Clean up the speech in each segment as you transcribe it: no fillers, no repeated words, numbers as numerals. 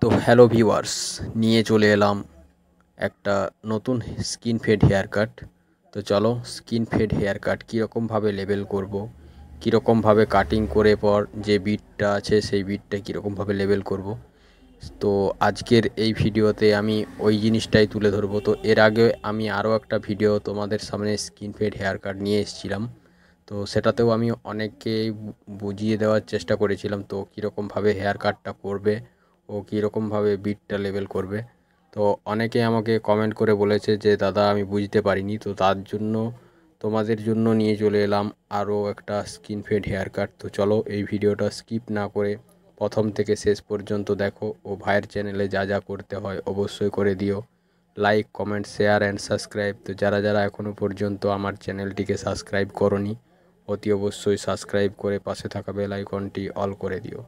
তো hello viewers, নিয়ে চলে এলাম একটা নতুন স্কিন ফেড হেয়ার কাট। তো চলো স্কিন ফেড হেয়ার কাট কীরকমভাবে লেবেল করব, কীরকমভাবে কাটিং করে পর যে বিটটা আছে সেই বিটটা কীরকমভাবে লেবেল করব। তো আজকের এই ভিডিওতে আমি ওই জিনিসটাই তুলে ধরবো। তো এর আগে আমি আরও একটা ভিডিও তোমাদের সামনে স্কিন ফেড হেয়ার কাট নিয়ে এসেছিলাম। তো সেটাতেও আমি অনেককে বুঝিয়ে দেওয়ার চেষ্টা করেছিলাম তো কীরকমভাবে হেয়ার কাটটা করবে ও কীরকমভাবে বিটটা লেবেল করবে। তো অনেকে আমাকে কমেন্ট করে বলেছে যে দাদা আমি বুঝতে পারিনি। তো তার জন্য তোমাদের জন্য নিয়ে চলে এলাম আরও একটা স্কিন ফেড হেয়ার কাট। তো চলো এই ভিডিওটা স্কিপ না করে প্রথম থেকে শেষ পর্যন্ত দেখো ও ভাইয়ের চ্যানেলে যা যা করতে হয় অবশ্যই করে দিও। Like, comment, share and subscribe. তো যারা যারা এখনও পর্যন্ত আমার চ্যানেলটিকে সাবস্ক্রাইব করোনি অতি অবশ্যই সাবস্ক্রাইব করে পাশে থাকা বেল আইকনটি অল করে দিও।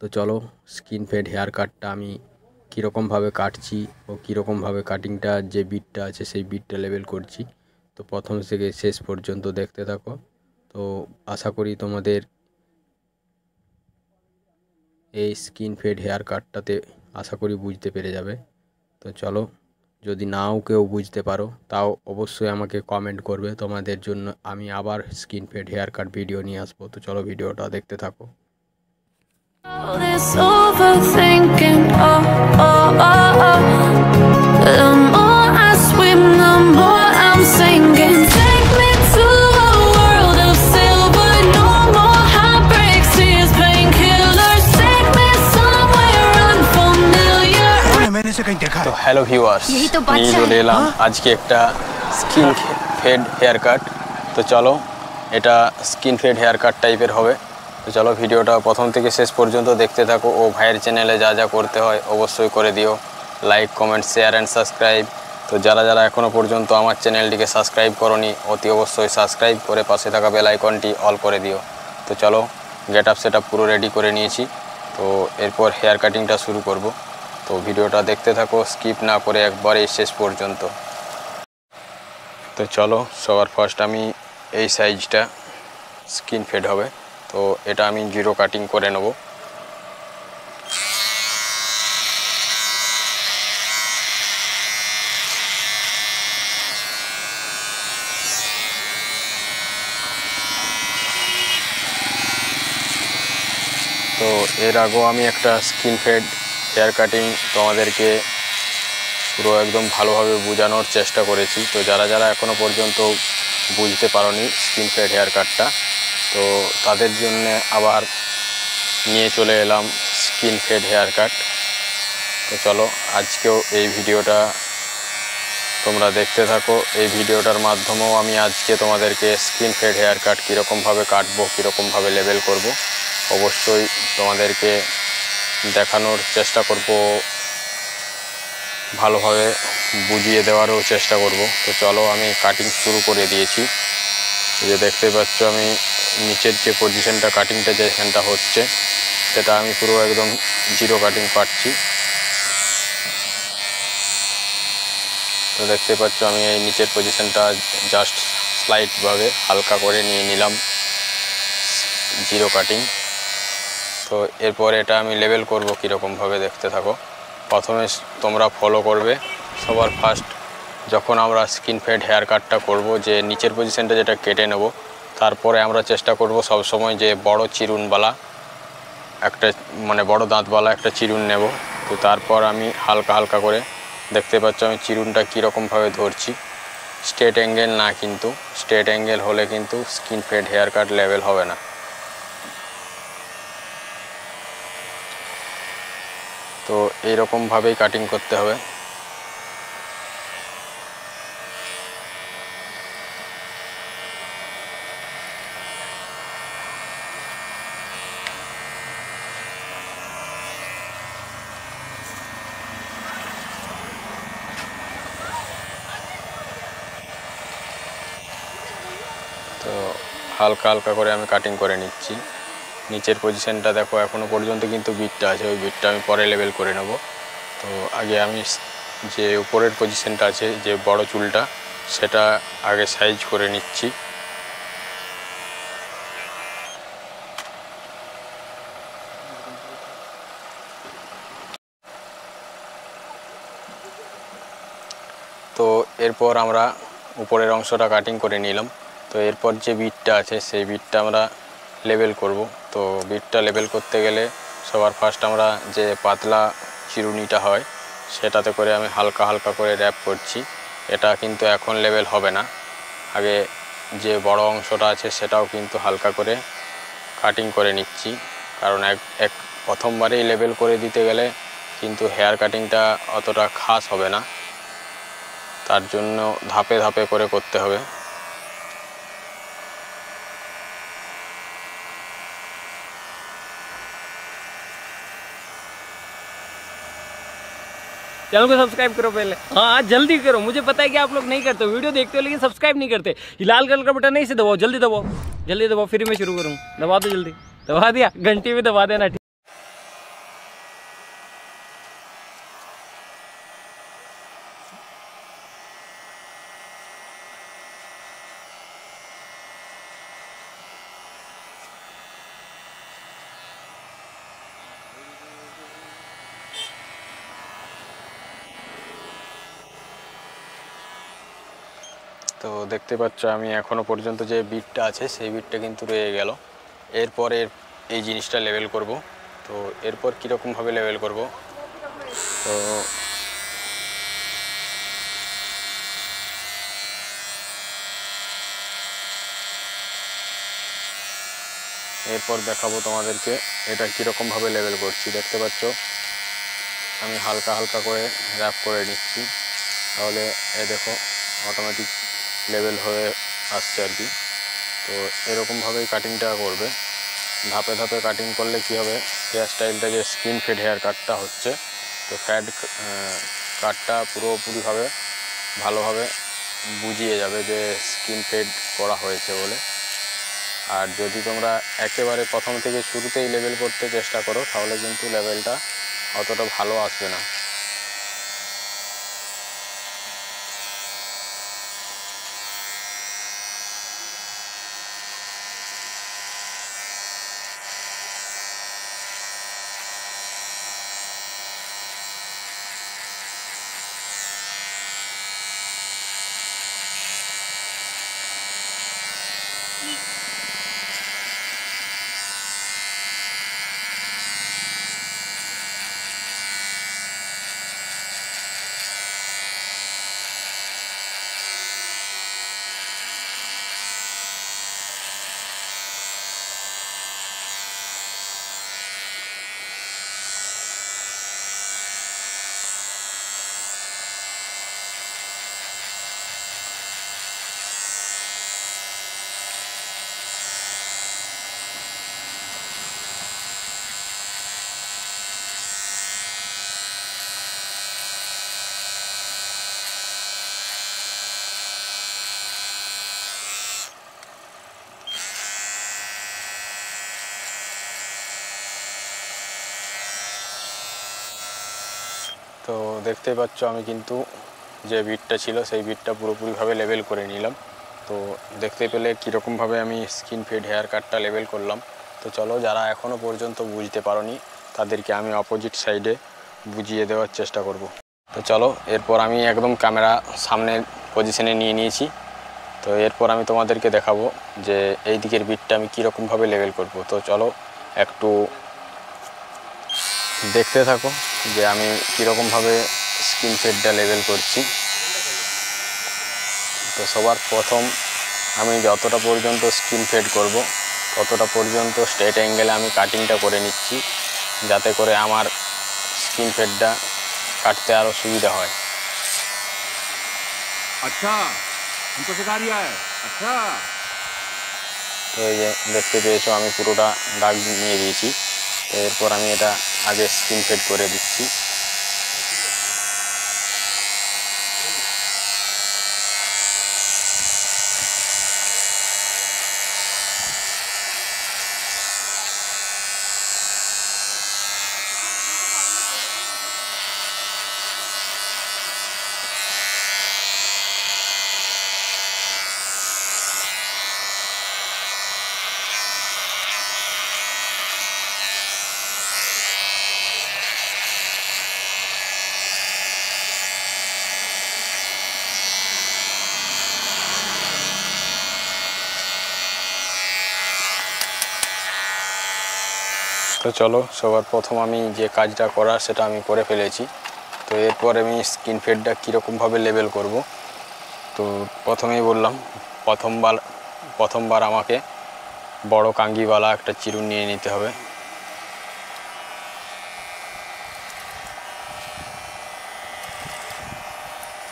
তো চলো স্কিন ফেড হেয়ার কাটটা আমি কীরকমভাবে কাটছি ও কীরকমভাবে কাটিংটা যে বিটটা আছে সেই বিটটা লেবেল করছি, তো প্রথম থেকে শেষ পর্যন্ত দেখতে থাকো। তো আশা করি তোমাদের এই স্কিন ফেড হেয়ার কাটটাতে আশা করি বুঝতে পেরে যাবে। তো চলো, যদি নাও কেউ বুঝতে পারো তাও অবশ্যই আমাকে কমেন্ট করবে, তোমাদের জন্য আমি আবার skin fade haircut video নিয়ে আসবো। তো চলো ভিডিওটা দেখতে থাকো। All this overthinking, the more I swim, the more I'm sinking. Take me to a world of silver, no more heartbreaks, tears, painkillers. Take me somewhere unfamiliar. मैंने इसे कहीं देखा है। তো হ্যালো ভিউয়ার্স, यही तो बात নিয়ে है। চলে এলাম আজকে একটা স্কিন ফেড হেয়ার কাট। তো চলো এটা স্কিন ফেড হেয়ার কাট টাইপের হবে। তো চলো ভিডিওটা প্রথম থেকে শেষ পর্যন্ত দেখতে থাকো ও ভাইয়ের চ্যানেলে যা যা করতে হয় অবশ্যই করে দিও। Like, comment, share and subscribe. তো যারা যারা এখনও পর্যন্ত আমার চ্যানেলটিকে সাবস্ক্রাইব করোনি অতি অবশ্যই সাবস্ক্রাইব করে পাশে থাকা বেল আইকনটি অল করে দিও। তো চলো গেট আপ সেট আপ পুরো রেডি করে নিয়েছি। তো এরপর হেয়ার কাটিংটা শুরু করব। তো ভিডিওটা দেখতে থাকো স্কিপ না করে একবারেই শেষ পর্যন্ত। তো চলো সবার ফার্স্ট আমি এই সাইজটা স্কিন ফেড হবে, তো এটা আমি জিরো কাটিং করে নেব। তো এর আগেও আমি একটা স্কিন ফেড হেয়ার কাটিং তোমাদেরকে পুরো একদম ভালোভাবে বোঝানোর চেষ্টা করেছি। তো যারা যারা এখনও পর্যন্ত বুঝতে পারোনি স্কিন ফেড হেয়ার কাটটা, তো তাদের জন্য আবার নিয়ে চলে এলাম স্কিন ফেড হেয়ার কাট। তো চলো আজকেও এই ভিডিওটা তোমরা দেখতে থাকো। এই ভিডিওটার মাধ্যমেও আমি আজকে তোমাদেরকে স্কিন ফেড হেয়ার কাট কীরকমভাবে কাটবো, কীরকমভাবে লেবেল করব অবশ্যই তোমাদেরকে দেখানোর চেষ্টা করব, ভালোভাবে বুঝিয়ে দেওয়ারও চেষ্টা করব। তো চলো আমি কাটিং শুরু করে দিয়েছি। এই যে দেখতে পাচ্ছ আমি নিচের যে পজিশনটা কাটিংটা যেখানটা হচ্ছে সেটা আমি পুরো একদম জিরো কাটিং কাটছি। তো দেখতে পাচ্ছ আমি এই নিচের পজিশনটা জাস্ট স্লাইডভাবে হালকা করে নিয়ে নিলাম জিরো কাটিং। তো এরপর এটা আমি লেবেল করব কীরকমভাবে দেখতে থাকো। প্রথমে তোমরা ফলো করবে সবার ফার্স্ট যখন আমরা স্কিন ফেড হেয়ার কাটটা করব, যে নিচের পজিশনটা যেটা কেটে নেব, তারপরে আমরা চেষ্টা করব সবসময় যে বড় চিরুনওয়ালা একটা মানে বড় দাঁতওয়ালা একটা চিরুন নেব। তো তারপর আমি হালকা হালকা করে দেখতে পাচ্ছ আমি চিরুনটা কীরকমভাবে ধরছি, স্ট্রেট অ্যাঙ্গেল না, কিন্তু স্ট্রেট অ্যাঙ্গেল হলে কিন্তু skin fade haircut level হবে না। তো এইরকমভাবেই কাটিং করতে হবে। তো হালকা হালকা করে আমি কাটিং করে নিচ্ছি। নিচের পজিশনটা দেখো এখনও পর্যন্ত কিন্তু বিটটা আছে, ওই বিটটা আমি পরে লেবেল করে নেব। তো আগে আমি যে উপরের পজিশনটা আছে যে বড় চুলটা সেটা আগে সাইজ করে নিচ্ছি। তো এরপর আমরা উপরের অংশটা কাটিং করে নিলাম। তো এরপর যে বিটটা আছে সেই বিটটা আমরা লেবেল করব। তো বিটটা লেবেল করতে গেলে সবার ফার্স্ট আমরা যে পাতলা চিরুনিটা হয় সেটাতে করে আমি হালকা হালকা করে র্যাপ করছি। এটা কিন্তু এখন লেবেল হবে না, আগে যে বড় অংশটা আছে সেটাও কিন্তু হালকা করে কাটিং করে নিচ্ছি, কারণ এক প্রথমবারেই লেবেল করে দিতে গেলে কিন্তু হেয়ার কাটিংটা অতটা খাস হবে না, তার জন্য ধাপে ধাপে করে করতে হবে। चैनल को सब्सक्राइब करो पहले। हाँ जल्दी करो, मुझे पता है कि आप लोग नहीं करते हो, वीडियो देखते हो लेकिन सब्सक्राइब नहीं करते। ये लाल कलर का बटन नहीं से दबाओ, जल्दी दबाओ, जल्दी दबाओ, फिर मैं शुरू करूँ। दबा दो जल्दी, दबा दिया, घंटी भी दबा देना। তো দেখতে পাচ্ছ আমি এখনো পর্যন্ত যে বিটটা আছে সেই বিটটা কিন্তু রয়ে গেল। এরপরে এই জিনিসটা লেবেল করব। তো এরপর কীরকমভাবে লেবেল করব, তো এরপর দেখাবো তোমাদেরকে এটা কীরকমভাবে লেবেল করছি। দেখতে পাচ্ছ আমি হালকা হালকা করে র্যাপ করে নিচ্ছি, তাহলে দেখো অটোমেটিক লেবেল হয়ে আসছে আর কি। তো এরকমভাবেই কাটিংটা করবে, ধাপে ধাপে কাটিং করলে কি হবে, হেয়ার স্টাইলটা যে স্কিন ফেড হেয়ার কাটটা হচ্ছে, তো কাটটা পুরোপুরিভাবে ভালোভাবে বুঝিয়ে যাবে যে স্কিন ফেড করা হয়েছে বলে। আর যদি তোমরা একেবারে প্রথম থেকে শুরুতেই লেবেল করতে চেষ্টা করো তাহলে কিন্তু লেভেলটা অতটা ভালো আসবে না। তো দেখতেই পাচ্ছ আমি কিন্তু যে বিটটা ছিল সেই বিটটা পুরোপুরিভাবে লেবেল করে নিলাম। তো দেখতে পেলে কীরকমভাবে আমি স্কিন ফেড হেয়ার কাটটা লেবেল করলাম। তো চলো, যারা এখনও পর্যন্ত বুঝতে পারোনি তাদেরকে আমি অপোজিট সাইডে বুঝিয়ে দেওয়ার চেষ্টা করব। তো চলো, এরপর আমি একদম ক্যামেরা সামনের পজিশনে নিয়ে নিয়েছি। তো এরপর আমি তোমাদেরকে দেখাবো যে এই দিকের বিটটা আমি কীরকমভাবে লেবেল করব। তো চলো একটু দেখতে থাকো যে আমি কীরকমভাবে স্কিন ফেডটা লেবেল করছি। তো সবার প্রথম আমি যতটা পর্যন্ত স্কিন ফেড করব ততটা পর্যন্ত স্ট্রেট অ্যাঙ্গেলে আমি কাটিংটা করে নিচ্ছি, যাতে করে আমার স্কিন ফেডটা কাটতে আরও সুবিধা হয়। अच्छा हमको सिखा रिया है। अच्छा তো এই যে দেখতে পেয়েছো আমি পুরোটা দাগ নিয়ে দিয়েছি। তো এরপর আমি এটা আগে স্কিন ফেড করে দিচ্ছি। তো চলো, সবার প্রথম আমি যে কাজটা করার সেটা আমি করে ফেলেছি। তো এরপর আমি স্কিন ফেডটা কীরকমভাবে লেবেল করব। তো প্রথমেই বললাম, প্রথমবার আমাকে বড় কাঙ্গিওয়ালা একটা চিরুন নিয়ে নিতে হবে।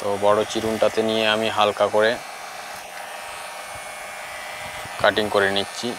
তো বড় চিরুনটাতে নিয়ে আমি হালকা করে কাটিং করে নিচ্ছি,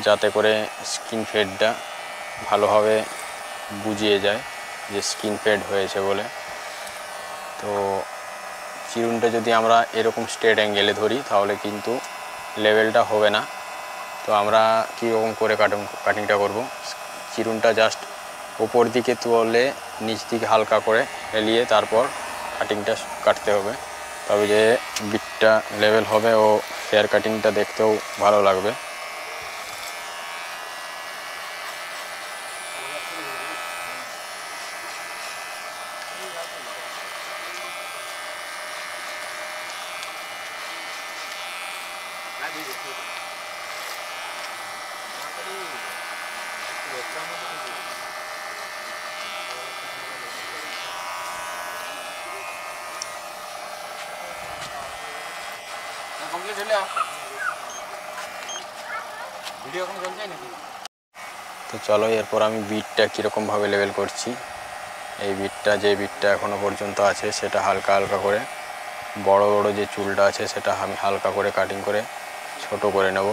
যাতে করে স্কিন ফেডটা ভালোভাবে বুঝিয়ে যায় যে স্কিন ফেড হয়েছে বলে। তো চিরুনটা যদি আমরা এরকম স্ট্রেট অ্যাঙ্গেলে ধরি তাহলে কিন্তু লেভেলটা হবে না। তো আমরা কীরকম করে কাটিংটা করব, চিরুনটা জাস্ট উপর দিকে তুলে নিচ দিকে হালকা করে হেলিয়ে তারপর কাটিংটা কাটতে হবে, তবে যে বিটটা লেভেল হবে ও হেয়ার কাটিংটা দেখতেও ভালো লাগবে। তো চলো, এরপর আমি বিটটা কীরকমভাবে লেভেল করছি। এই যে বিটটা এখনও পর্যন্ত আছে সেটা হালকা হালকা করে, বড় বড় যে চুলটা আছে সেটা আমি হালকা করে কাটিং করে ছোট করে নেব।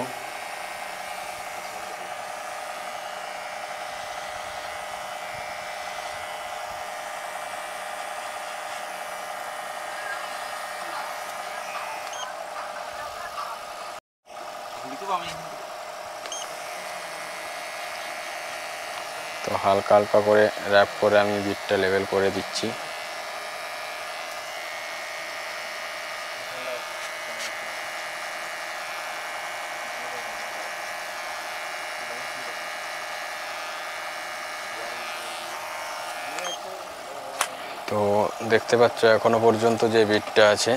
তো হালকা হালকা করে র্যাপ করে আমি বিটটা লেভেল করে দিচ্ছি। তো দেখতে পাচ্ছ এখনো পর্যন্ত যে বিটটা আছে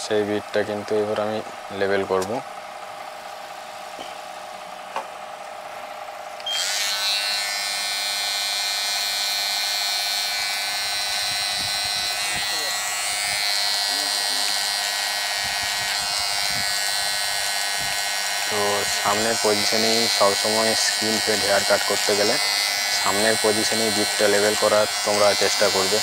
সেই বিটটা কিন্তু এবার আমি লেভেল করব। তো সামনের পজিশনেই সবসময় স্কিন ফেড হেয়ার কাট করতে গেলে সামনের পজিশনেই বিটটা লেভেল করার তোমরা চেষ্টা করবে।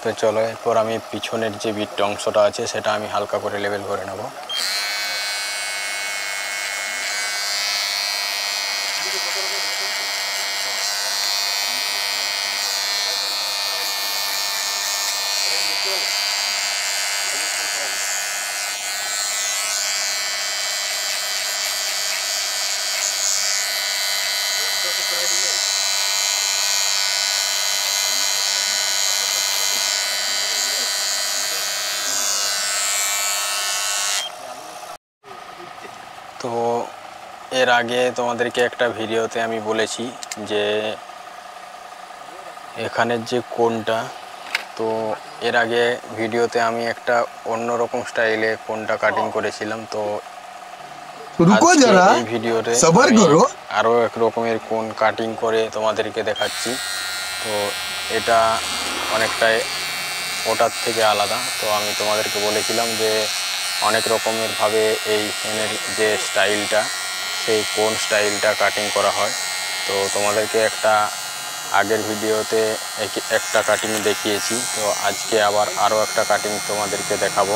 তো চলো, এরপর আমি পিছনের যে বিট অংশটা আছে সেটা আমি হালকা করে লেভেল করে নেব। তো এর আগে তোমাদেরকে একটা ভিডিওতে আমি বলেছি যে এখানের যে কোণটা, তো এর আগে ভিডিওতে আমি একটা অন্যরকম স্টাইলে কোণটা কাটিং করেছিলাম। তো আজকে এই ভিডিওতে আরও এক রকমের কোণ কাটিং করে তোমাদেরকে দেখাচ্ছি। তো এটা অনেকটাই ওটার থেকে আলাদা। তো আমি তোমাদেরকে বলেছিলাম যে অনেক রকমের ভাবে এই ফ্যানের যে স্টাইলটা সেই কোন স্টাইলটা কাটিং করা হয়। তো তোমাদেরকে একটা আগের ভিডিওতে একটা কাটিং দেখিয়েছি, তো আজকে আবার আরও একটা কাটিং তোমাদেরকে দেখাবো।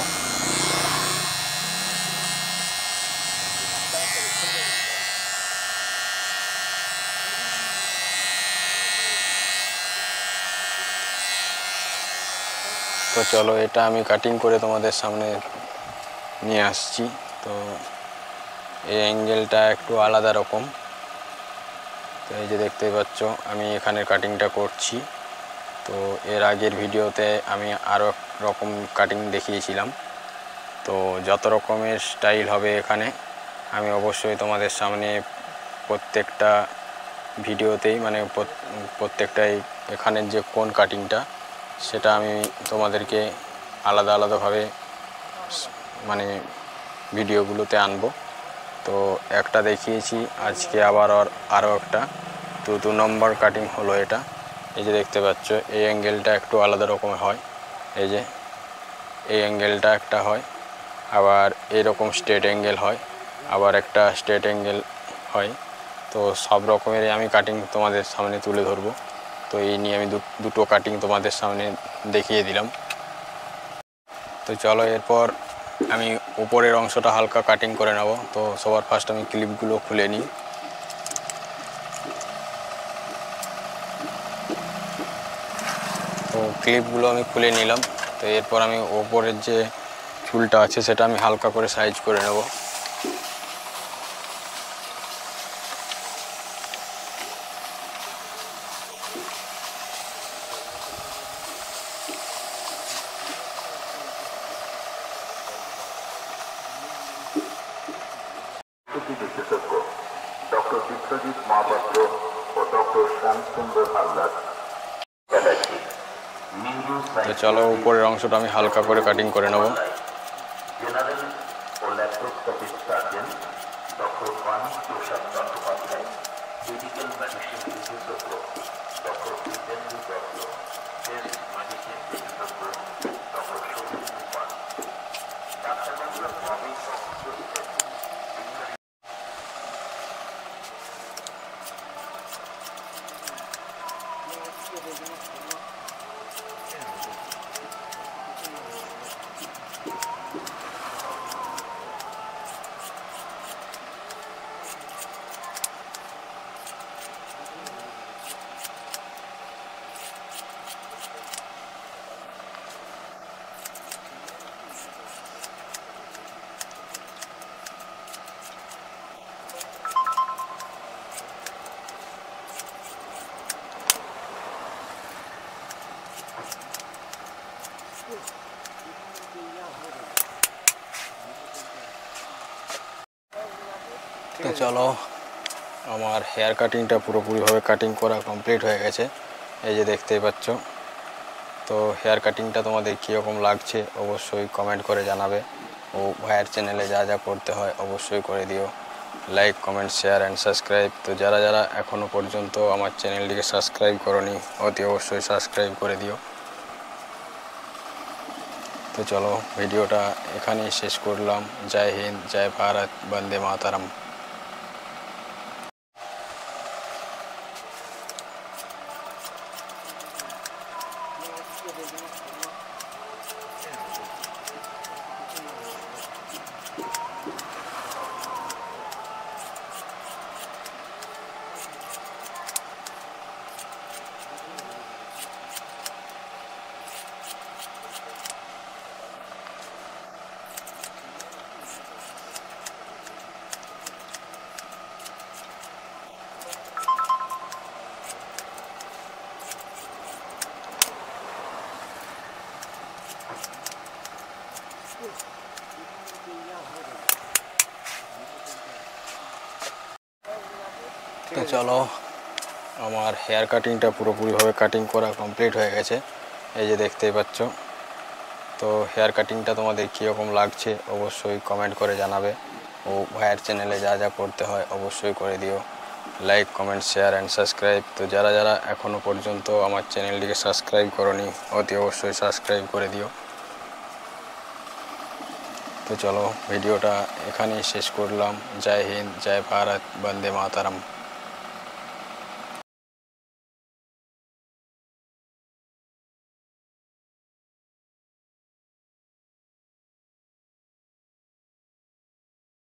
তো চলো, এটা আমি কাটিং করে তোমাদের সামনে নিয়ে আসছি। তো এই অ্যাঙ্গেলটা একটু আলাদা রকম। তো এই যে দেখতেই পাচ্ছ আমি এখানে কাটিংটা করছি। তো এর আগের ভিডিওতে আমি আরও রকম কাটিং দেখিয়েছিলাম। তো যত রকমের স্টাইল হবে এখানে আমি অবশ্যই তোমাদের সামনে প্রত্যেকটা ভিডিওতেই মানে প্রত্যেকটাই এখানের যে কোন কাটিংটা সেটা আমি তোমাদেরকে আলাদা আলাদাভাবে মানে ভিডিওগুলোতে আনবো। তো একটা দেখিয়েছি, আজকে আবার আরও একটা 2 নম্বর কাটিং হলো এটা। এই যে দেখতে পাচ্ছ এই অ্যাঙ্গেলটা একটু আলাদা রকমের হয়। এই যে এই অ্যাঙ্গেলটা একটা হয়, আবার এরকম স্ট্রেট অ্যাঙ্গেল হয়, আবার একটা স্ট্রেট অ্যাঙ্গেল হয়। তো সব রকমেরই আমি কাটিং তোমাদের সামনে তুলে ধরবো। তো এই নিয়ে আমি দুটো কাটিং তোমাদের সামনে দেখিয়ে দিলাম। তো চলো, এরপর আমি উপরের অংশটা হালকা কাটিং করে নেব। তো সবার ফার্স্ট আমি ক্লিপগুলো খুলে নিই। তো ক্লিপগুলো আমি খুলে নিলাম। তো এরপর আমি ওপরের যে চুলটা আছে সেটা আমি হালকা করে সাইজ করে নেব। বিশেষজ্ঞ ডক্টর বিশ্বজিৎ মহাপাত্র ও ডক্টর শ্যামসুন্দর হালদার। তো চলো, উপরের অংশটা আমি হালকা করে কাটিং করে নেব। জেনারেল ও ল্যাপ্রোস্কোপিক সার্জন ডক্টর বাণী প্রসাদ চট্টোপাধ্যায়, মেডিকেল মেডিসিন বিশেষজ্ঞ doctor Jitendra Dutta, test medicine বিশেষজ্ঞ ডক্টর সুনীল কুমার। ডাক্তারবাবুরা সবই সংশ্লিষ্ট। তো চলো, আমার হেয়ার কাটিংটা পুরোপুরিভাবে কাটিং করা কমপ্লিট হয়ে গেছে। এই যে দেখতেই পাচ্ছ। তো হেয়ার কাটিংটা তোমাদের কীরকম লাগছে অবশ্যই কমেন্ট করে জানাবে। ও ভাইয়ের চ্যানেলে যা যা করতে হয় অবশ্যই করে দিও। Like, comment, share and subscribe. তো যারা যারা এখনও পর্যন্ত আমার চ্যানেলটিকে সাবস্ক্রাইব করোনি অতি অবশ্যই সাবস্ক্রাইব করে দিও। তো চলো, ভিডিওটা এখানেই শেষ করলাম। জয় হিন্দ, জয় ভারত, বন্দে মাতরম। তো চলো, আমার হেয়ার কাটিংটা পুরোপুরিভাবে কাটিং করা কমপ্লিট হয়ে গেছে। এই যে দেখতেই পাচ্ছ। তো হেয়ার কাটিংটা তোমাদের কীরকম লাগছে অবশ্যই কমেন্ট করে জানাবে। ও ভাইয়ের চ্যানেলে যা যা করতে হয় অবশ্যই করে দিও। Like, comment, share and subscribe. তো যারা যারা এখনও পর্যন্ত আমার চ্যানেলটিকে সাবস্ক্রাইব করোনি অতি অবশ্যই সাবস্ক্রাইব করে দিও। তো চলো ভিডিওটা এখানেই শেষ করলাম। জয় হিন্দ, জয় ভারত, বন্দে মাতরম।